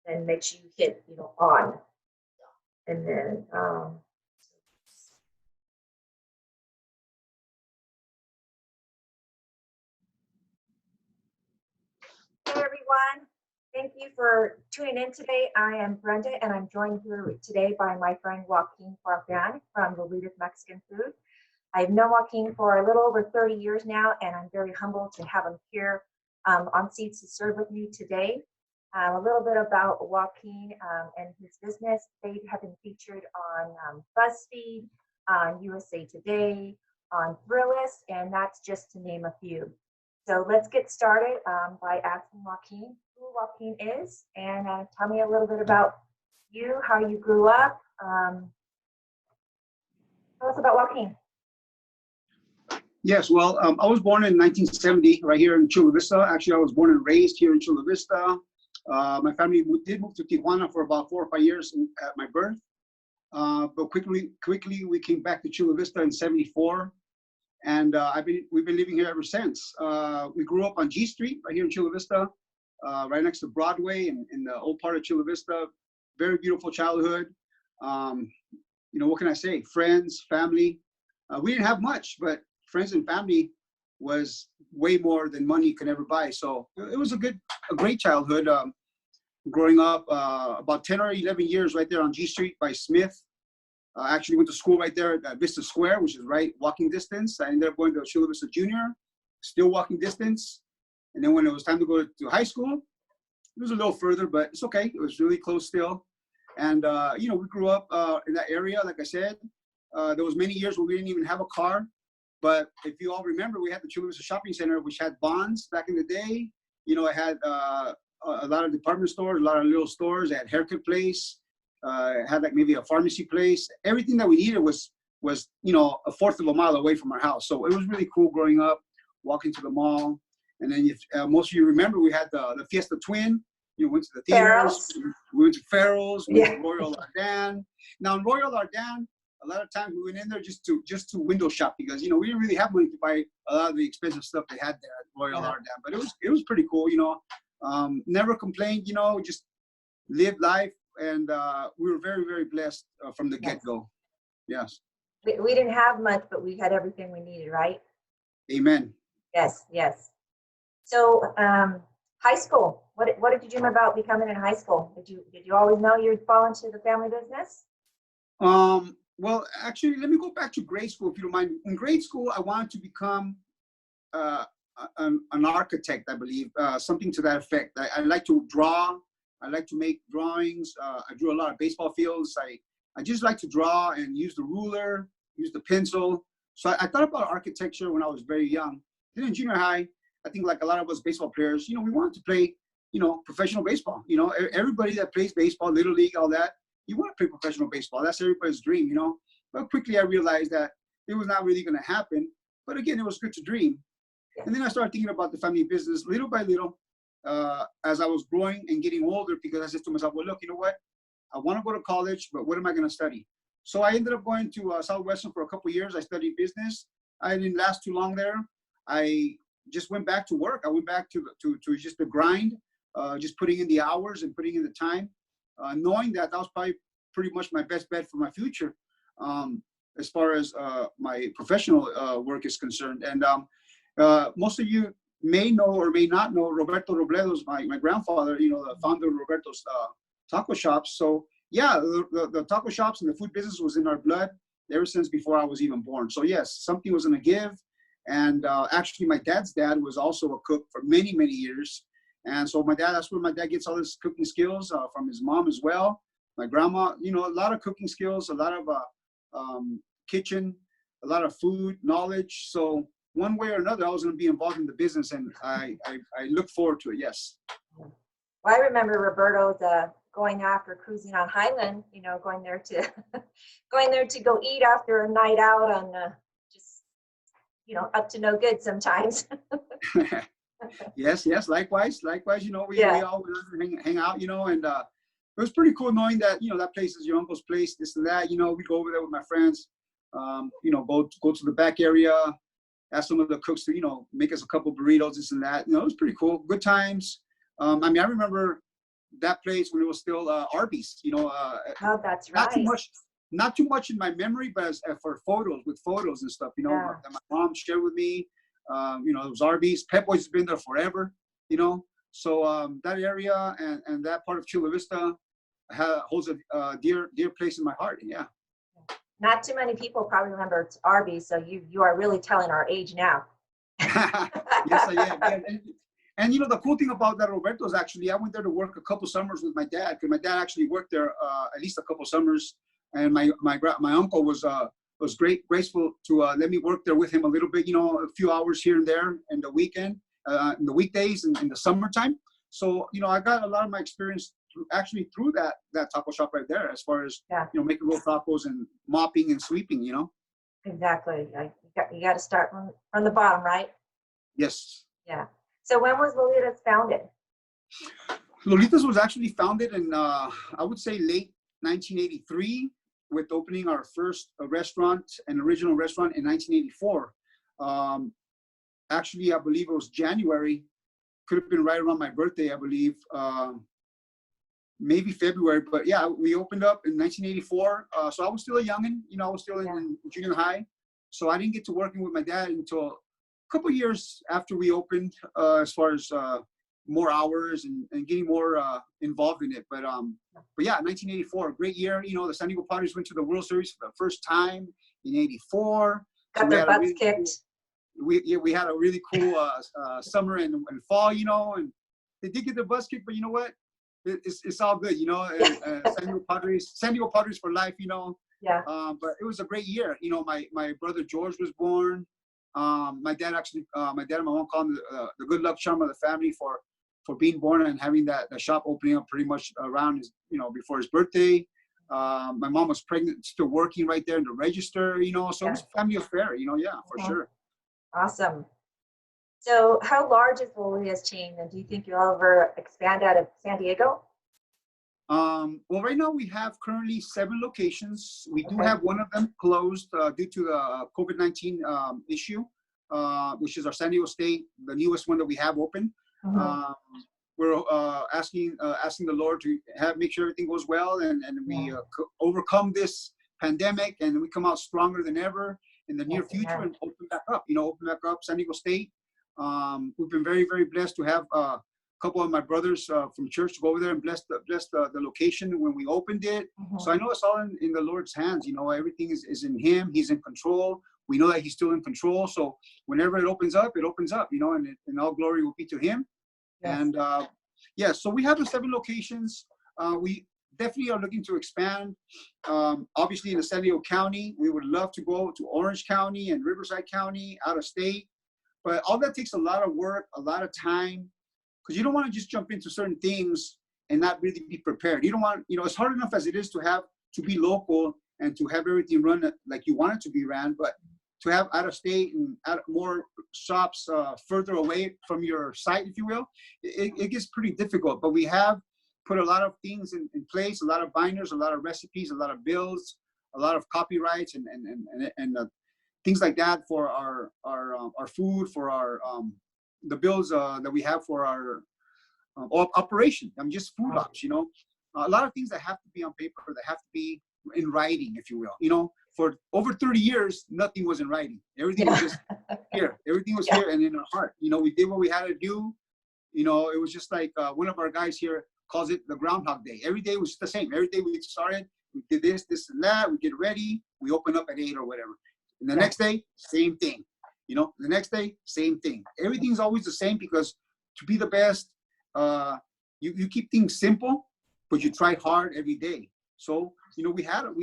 then make sure you hit, on. And then, hey everyone, thank you for tuning in today. I am Brenda, and I'm joined here today by my friend Joaquin Farfan from Lolitas Mexican Food. I've known Joaquin for a little over 30 years now, and I'm very humbled to have him here on Seeds to Serve with me today. A little bit about Joaquin and his business. They have been featured on BuzzFeed, on USA Today, on Thrillist, and that's just to name a few. So let's get started by asking Joaquin who Joaquin is, and tell me a little bit about you, how you grew up. Tell us about Joaquin. Yes, well, I was born in 1970 right here in Chula Vista. Actually, I was born and raised here in Chula Vista. My family did move to Tijuana for about 4 or 5 years at my birth. But quickly we came back to Chula Vista in '74. And we've been living here ever since. We grew up on G Street right here in Chula Vista, right next to Broadway in the old part of Chula Vista. Very beautiful childhood. What can I say? Friends, family. We didn't have much, but friends and family was way more than money could ever buy. So it was a great childhood. Growing up about 10 or 11 years right there on G Street by Smith. I actually went to school right there at Vista Square, which is right walking distance. I ended up going to Chula Vista Junior, still walking distance. And then when it was time to go to high school, it was a little further, but it's okay. It was really close still. And, we grew up in that area, like I said. There was many years where we didn't even have a car. But if you all remember, we had the Chula Vista Shopping Center, which had Bonds back in the day. It had a lot of department stores, a lot of little stores. It had Haircut Place. Had like maybe a pharmacy place. Everything that we needed was a fourth of a mile away from our house. So it was really cool growing up, walking to the mall. And then if most of you remember, we had the Fiesta Twin. Went to the theaters. We went to Farrell's. We went to Royal Ardan. Now in Royal Ardan, a lot of times we went in there just to window shop because we didn't really have money to buy a lot of the expensive stuff they had there at Royal Ardan. But it was pretty cool. Never complained. Just lived life. And we were very, very blessed from the get-go. Yes. We didn't have much, but we had everything we needed, right? Amen. Yes, yes. So high school, what did you dream about becoming in high school? Did you always know you'd fall into the family business? Well, actually, let me go back to grade school, if you don't mind. In grade school, I wanted to become an architect, I believe, something to that effect. I like to draw. I like to make drawings. I drew a lot of baseball fields. I just like to draw and use the ruler, use the pencil. So I thought about architecture when I was very young. Then in junior high, I think like a lot of us baseball players, we wanted to play, professional baseball. Everybody that plays baseball, little league, all that, you want to play professional baseball. That's everybody's dream, But quickly I realized that it was not really going to happen. But again, it was good to dream. And then I started thinking about the family business little by little. As I was growing and getting older, because I said to myself, well, look, you know what? I want to go to college, but what am I going to study? So I ended up going to Southwestern for a couple of years. I studied business. I didn't last too long there. I just went back to work. I went back to just the grind, just putting in the hours and putting in the time, knowing that was probably pretty much my best bet for my future as far as my professional work is concerned. And most of you may know or may not know Roberto Robledo's my grandfather, the founder of Roberto's taco shops. So yeah, the taco shops and the food business was in our blood ever since before I was even born. So yes, something was going to give. And actually my dad's dad was also a cook for many, many years. And so that's where my dad gets all his cooking skills from his mom as well. My grandma, a lot of cooking skills, a lot of kitchen, a lot of food knowledge. So one way or another, I was going to be involved in the business, and I look forward to it. Yes. Well, I remember Roberto's going after cruising on Highland. Going there to go eat after a night out on just up to no good sometimes. Yes. Likewise. We all hang out. And it was pretty cool knowing that that place is your uncle's place. This and that. We go over there with my friends. Go to the back area. Ask some of the cooks to, make us a couple burritos, this and that. It was pretty cool. Good times. I remember that place when it was still Arby's. Oh, that's Not too right. much, not too much in my memory, but for photos, with photos and stuff, Yeah. that my mom shared with me. It was Arby's. Pep Boys has been there forever. So that area and that part of Chula Vista holds a dear place in my heart. Yeah. Not too many people probably remember it's Arby's, so you are really telling our age now. Yes, I am. Yeah. And the cool thing about that, Roberto, is actually I went there to work a couple summers with my dad, because my dad actually worked there at least a couple summers, and my uncle was graceful to let me work there with him a little bit, a few hours here and there in the weekend, in the weekdays, and in the summertime. So I got a lot of my experience through that taco shop right there, as far as Yeah. Making real tacos and mopping and sweeping. Exactly. You got to start from the bottom, right? Yes. Yeah. So when was Lolitas founded? Lolitas was actually founded in, I would say, late 1983, with opening our first restaurant, an original restaurant, in 1984. Actually, I believe it was January. Could have been right around my birthday, I believe. Maybe February, but yeah, we opened up in 1984. So I was still a youngin', I was still in junior high. So I didn't get to working with my dad until a couple of years after we opened, as far as more hours and getting more involved in it. But yeah, 1984, a great year. The San Diego Padres went to the World Series for the first time in '84. Got their butts kicked. We had a really cool summer and fall, and they did get their butts kicked, but you know what? It's all good, San Diego Padres for life, Yeah. But it was a great year. My brother George was born. My dad and my mom called him the good luck charm of the family for being born and having that shop opening up pretty much around his, before his birthday. My mom was pregnant, still working right there in the register, so it was a family affair, for sure. Awesome. So how large is Lolitas chain, and do you think you'll ever expand out of San Diego? Well, right now we have currently 7 locations. We do have one of them closed due to the COVID-19 issue, which is our San Diego State, the newest one that we have open. We're asking the Lord to make sure everything goes well, and we overcome this pandemic, and we come out stronger than ever in the near future, and open back up San Diego State. We've been very, very blessed to have a couple of my brothers from church go over there and bless the location when we opened it. So I know it's all in the Lord's hands. Everything is in Him. He's in control. We know that He's still in control. So whenever it opens up, and all glory will be to Him. Yes. And so we have the 7 locations. We definitely are looking to expand. Obviously in the San Diego County, we would love to go to Orange County and Riverside County, out of state. But all that takes a lot of work, a lot of time, because you don't want to just jump into certain things and not really be prepared. You don't want, it's hard enough as it is to be local and to have everything run like you want it to be ran, but to have out of state and more shops further away from your site, if you will, it gets pretty difficult. But we have put a lot of things in place, a lot of binders, a lot of recipes, a lot of bills, a lot of copyrights and things like that for our food, for our the bills that we have for our operation. Just food ops, a lot of things that have to be on paper, that have to be in writing, if you will. For over 30 years, nothing was in writing. Everything was just here. Everything was here and in our heart. We did what we had to do. It was just like one of our guys here calls it the Groundhog Day. Every day was just the same. Every day we started, we did this, and that. We get ready. We open up at 8 or whatever. And the next day, same thing. The next day, same thing. Everything's always the same, because to be the best, you keep things simple, but you try hard every day. So, we had our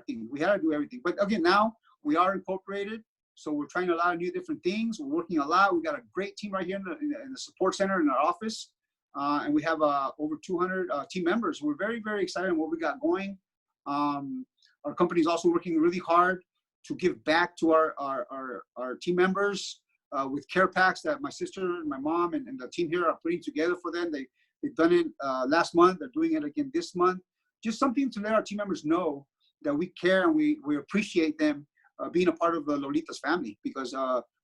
thing. We had to do everything. But again, now we are incorporated. So we're trying a lot of new different things. We're working a lot. We got a great team right here in the support center in our office. And we have over 200 team members. We're very, very excited on what we got going. Our company is also working really hard to give back to our team members with care packs that my sister and my mom and the team here are putting together for them. They've done it last month. They're doing it again this month. Just something to let our team members know that we care and we appreciate them being a part of the Lolitas family, because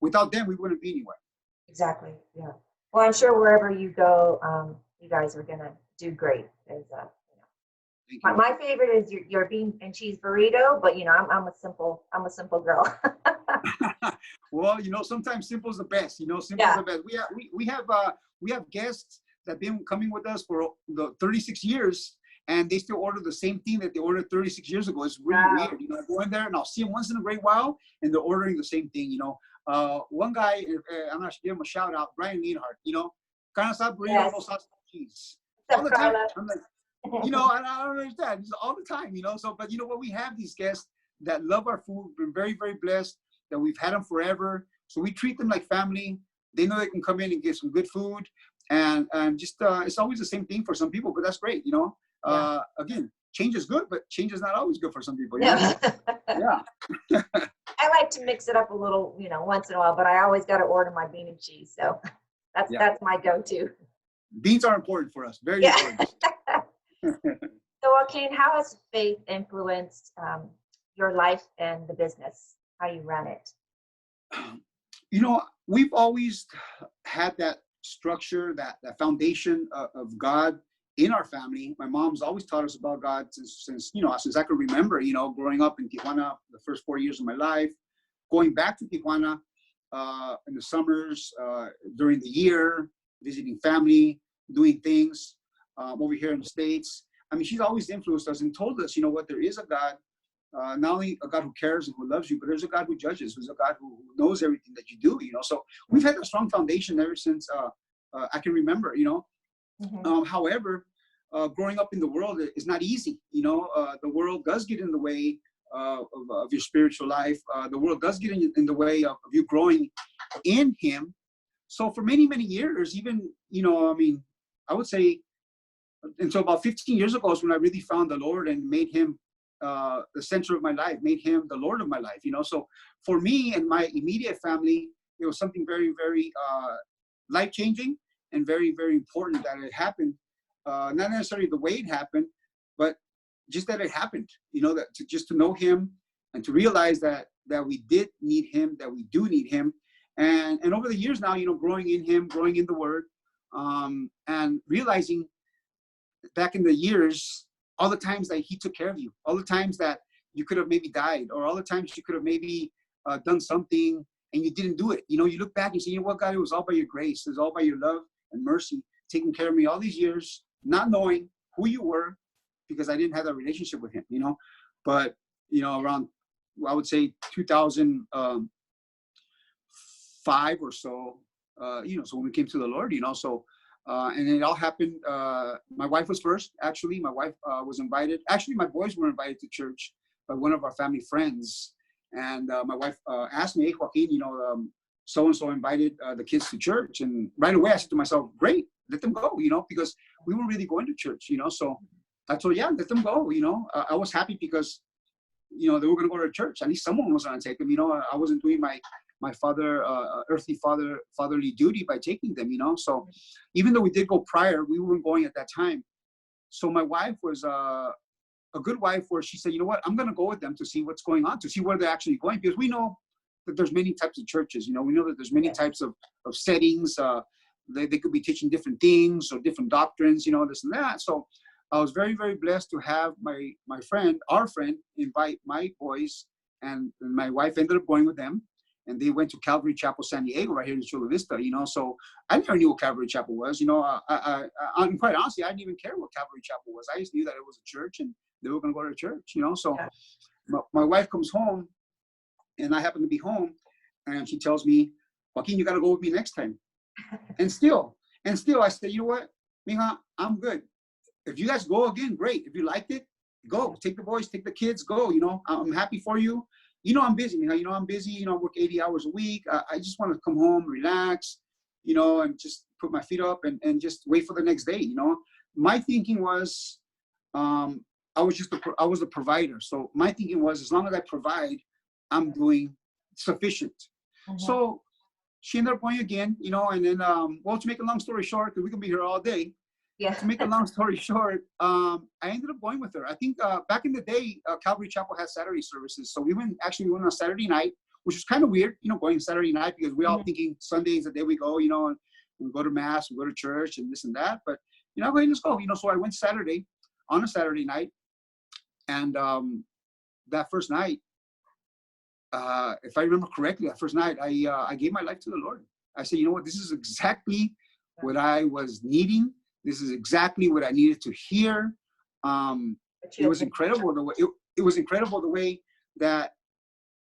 without them, we wouldn't be anywhere. Exactly. Yeah. Well, I'm sure wherever you go, you guys are gonna do great. As Thank my favorite is your bean and cheese burrito, but I'm a simple girl. you. Well, sometimes simple is the best. Simple is Yeah. the best. We have guests that have been coming with us for the 36 years, and they still order the same thing that they ordered 36 years ago. It's really Wow. weird. I go in there and I'll see them once in a great while, and they're ordering the same thing. One guy, I'm not give him a shout out, Brian Leonhardt. Carne asada burrito, Yes. no sausage cheese. What's All up, the time. Carla? I'm like, I don't understand. It's all the time. So, but what, we have these guests that love our food. We've been very, very blessed that we've had them forever. So we treat them like family. They know they can come in and get some good food, and just it's always the same thing for some people, but that's great. Yeah. Again, change is good, but change is not always good for some people. Yeah. Yeah. I like to mix it up a little, once in a while, but I always got to order my bean and cheese. So that's my go-to. Beans are important for us. Very important. So, Joaquin, how has faith influenced your life and the business, how you run it? We've always had that structure, that foundation of God in our family. My mom's always taught us about God since I can remember, growing up in Tijuana, the first 4 years of my life, going back to Tijuana in the summers, during the year, visiting family, doing things over here in the States. I mean, she's always influenced us and told us, there is a God, not only a God who cares and who loves you, but there's a God who judges, who's a God who knows everything that you do, So we've had a strong foundation ever since I can remember, Mm-hmm. However, growing up in the world is not easy. The world does get in the way of your spiritual life. The world does get in the way of you growing in Him. So for many, many years, even, I would say until about 15 years ago is when I really found the Lord and made Him the center of my life, made Him the Lord of my life. So for me and my immediate family, it was something very, very life-changing and very, very important that it happened. Not necessarily the way it happened, but just that it happened, just to know Him and to realize that we did need Him, that we do need Him. And over the years now, growing in Him, growing in the Word, and realizing back in the years, all the times that He took care of you, all the times that you could have maybe died, or all the times you could have maybe done something and you didn't do it. You look back and say, what, God, it was all by your grace. It was all by your love and mercy, taking care of me all these years, not knowing who you were, because I didn't have that relationship with Him, But, around, I would say 2005 or so, so when we came to the Lord, so, and it all happened. My wife was first, actually. My wife was invited. Actually, my boys were invited to church by one of our family friends. And my wife asked me, hey, Joaquin, so-and-so invited the kids to church. And right away, I said to myself, great, let them go, because we were really going to church, So I told, yeah, let them go, I was happy because, they were going to go to church. At least someone was going to take them, I wasn't doing my earthly fatherly duty by taking them, So even though we did go prior, we weren't going at that time. So my wife was a good wife, where she said, you know what, I'm going to go with them to see what's going on, to see where they're actually going, because we know that there's many types of churches. We know that there's many types of settings. They could be teaching different things or different doctrines, this and that. So I was very, very blessed to have our friend, invite my boys, and my wife ended up going with them. And they went to Calvary Chapel, San Diego, right here in Chula Vista, So I never knew what Calvary Chapel was, I'm quite honestly, I didn't even care what Calvary Chapel was. I just knew that it was a church and they were going to go to church, So my wife comes home, and I happen to be home, and she tells me, Joaquin, you got to go with me next time. And still I said, you know what, mija, I'm good. If you guys go again, great. If you liked it, go. Take the boys, take the kids, go. I'm happy for you. I'm busy. I'm busy. I work 80 hours a week. I just want to come home, relax, and just put my feet up and just wait for the next day. My thinking was, I was the provider. So my thinking was, as long as I provide, I'm doing sufficient. Mm-hmm. So she ended up going again, and then, well, to make a long story short, because we can be here all day. Yeah. To make a long story short, I ended up going with her. I think back in the day, Calvary Chapel had Saturday services. So we went on a Saturday night, which is kind of weird, going Saturday night, because we're all thinking Sunday is the day we go, and we go to mass, we go to church and this and that. But you know, hey, let's go. You know, so I went on a Saturday night, and that first night, if I remember correctly, that first night, I gave my life to the Lord. I said, you know what, this is exactly what I was needing. This is exactly what I needed to hear. It was incredible the way it was incredible the way that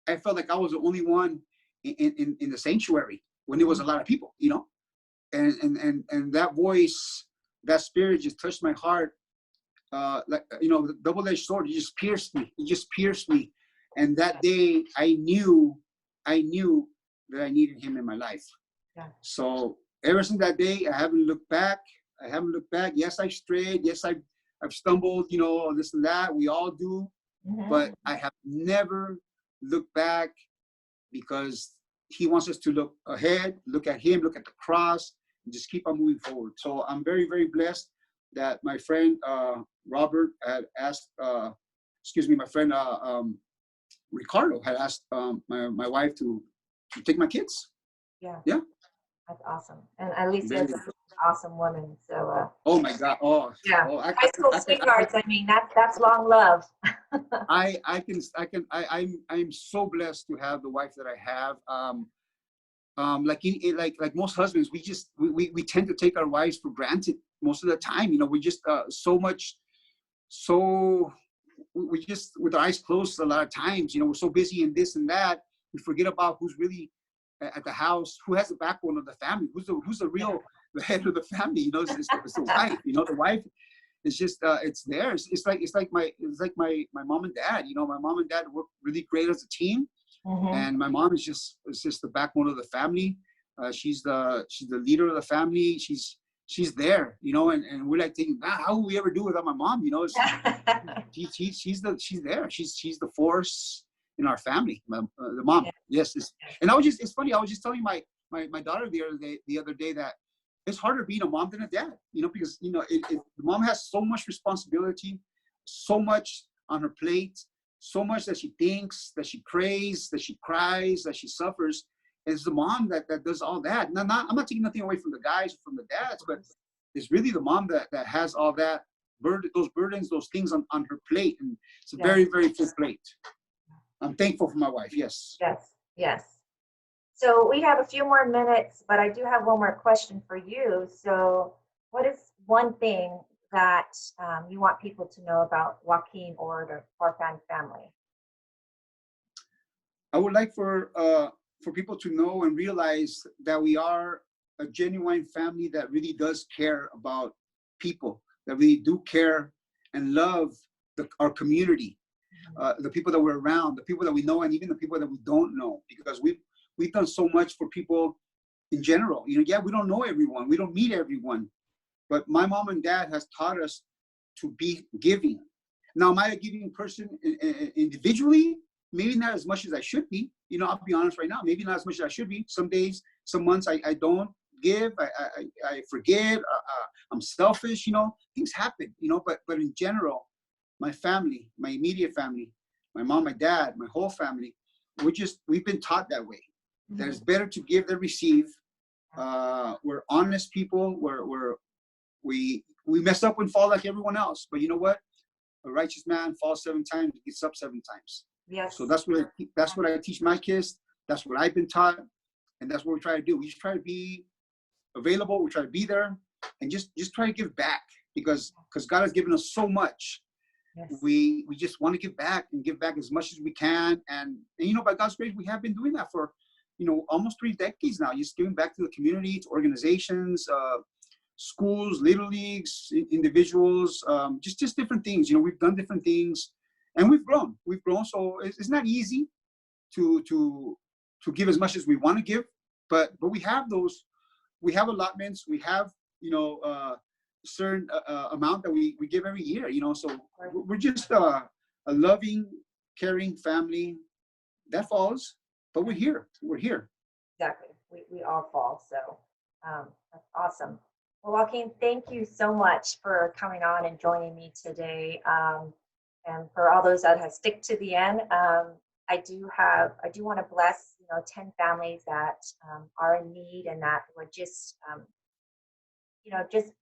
I felt like I was the only one in the sanctuary when there was a lot of people, you know, and that voice, that spirit just touched my heart, like, you know, the double-edged sword. It just pierced me. It just pierced me. And that day, I knew that I needed him in my life. Yeah. So ever since that day, I haven't looked back. I haven't looked back. Yes, I've strayed. Yes, I've stumbled. You know, this and that. We all do. But I have never looked back, because he wants us to look ahead, look at him, look at the cross, and just keep on moving forward. So I'm very, very blessed that my friend Robert had asked, my friend Ricardo had asked my wife to take my kids. Yeah. Yeah. That's awesome. And Alicia's an awesome woman. So. Oh my God. Oh. Yeah. Oh, High school sweethearts. I mean, that's long love. I'm so blessed to have the wife that I have. Like most husbands, we tend to take our wives for granted most of the time. You know, we just we just, with our eyes closed a lot of times, you know, we're so busy in this and that, we forget about who's really at the house, who has the backbone of the family, who's the real the head of the family. You know, it's the wife. You know, the wife is just it's there. It's like my mom and dad. You know, my mom and dad work really great as a team. And my mom is just the backbone of the family. She's the leader of the family. She's there, you know, and we're like thinking, how will we ever do without my mom? You know, she's there. She's the force in our family. The mom, yes. And it's funny. I was just telling my daughter the other day that it's harder being a mom than a dad. You know, because you know the mom has so much responsibility, so much on her plate. So much that she thinks, that she prays, that she cries, that she suffers. It's the mom that does all that. I'm not taking nothing away from the guys or from the dads, but it's really the mom that has all that those burdens, those things on her plate. And it's a very, very full plate. I'm thankful for my wife. Yes. Yes. So we have a few more minutes, but I do have one more question for you. So what is one thing that you want people to know about Joaquin or the Farfan family? I would like for people to know and realize that we are a genuine family that really does care about people, that really do care and love our community, the people that we're around, the people that we know, and even the people that we don't know, because we've done so much for people in general. You know, yeah, we don't know everyone, we don't meet everyone, but my mom and dad has taught us to be giving. Now, am I a giving person individually? Maybe not as much as I should be. You know, I'll be honest right now, maybe not as much as I should be. Some days, some months I don't give, I forget, I'm selfish, you know, things happen, you know, but in general, my family, my immediate family, my mom, my dad, my whole family, we've been taught that way. That it's better to give than receive. We're honest people. We mess up and fall like everyone else, but you know what? A righteous man falls 7 times, gets up 7 times. Yes. So that's what I teach my kids. That's what I've been taught, and that's what we try to do. We just try to be available. We try to be there, and just try to give back, because God has given us so much. Yes. We just want to give back and give back as much as we can, and you know, by God's grace, we have been doing that for, you know, almost 3 decades now. Just giving back to the community, to organizations, schools, little leagues, individuals, just different things. You know, we've done different things, and we've grown. So it's not easy to give as much as we want to give, but we have allotments. We have, you know, a certain amount that we give every year. You know, so we're just a loving, caring family that falls, but we're here. Exactly. We all fall. So that's awesome. Well, Joaquin, thank you so much for coming on and joining me today. And for all those that have stick to the end, I do want to bless, you know, 10 families that are in need and that would just, you know, just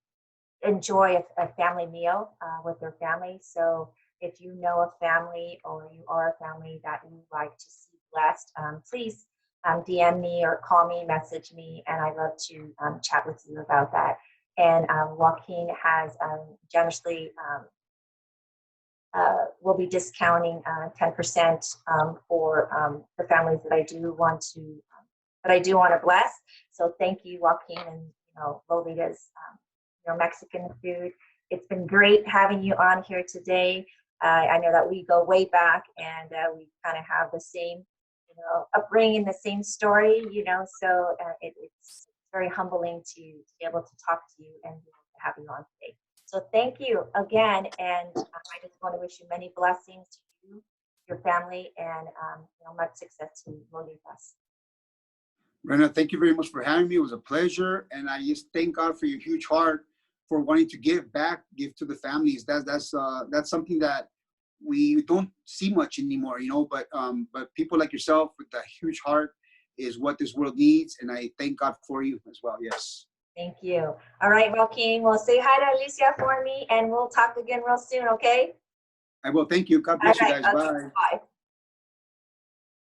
enjoy a family meal with their family. So if you know a family or you are a family that you like to see blessed, please DM me or call me, message me, and I'd love to chat with you about that. And Joaquin has generously will be discounting 10% for the families that I do want to bless. So thank you, Joaquin, and Lolitas, Mexican food. It's been great having you on here today. I know that we go way back, and we kind of have the same, upbringing, the same story. So it's very humbling to be able to talk to you and to have you on today. So thank you again, and I just want to wish you many blessings to you, your family, and much success to Lolitas. Brenda, thank you very much for having me. It was a pleasure, and I just thank God for your huge heart for wanting to give to the families. That's something that we don't see much anymore, But people like yourself with a huge heart is what this world needs, and I thank God for you as well. Yes. Thank you. All right, Joaquin. Well, say hi to Alicia for me, and we'll talk again real soon. Okay. I will. Thank you. God bless you guys. Okay, Bye. bye.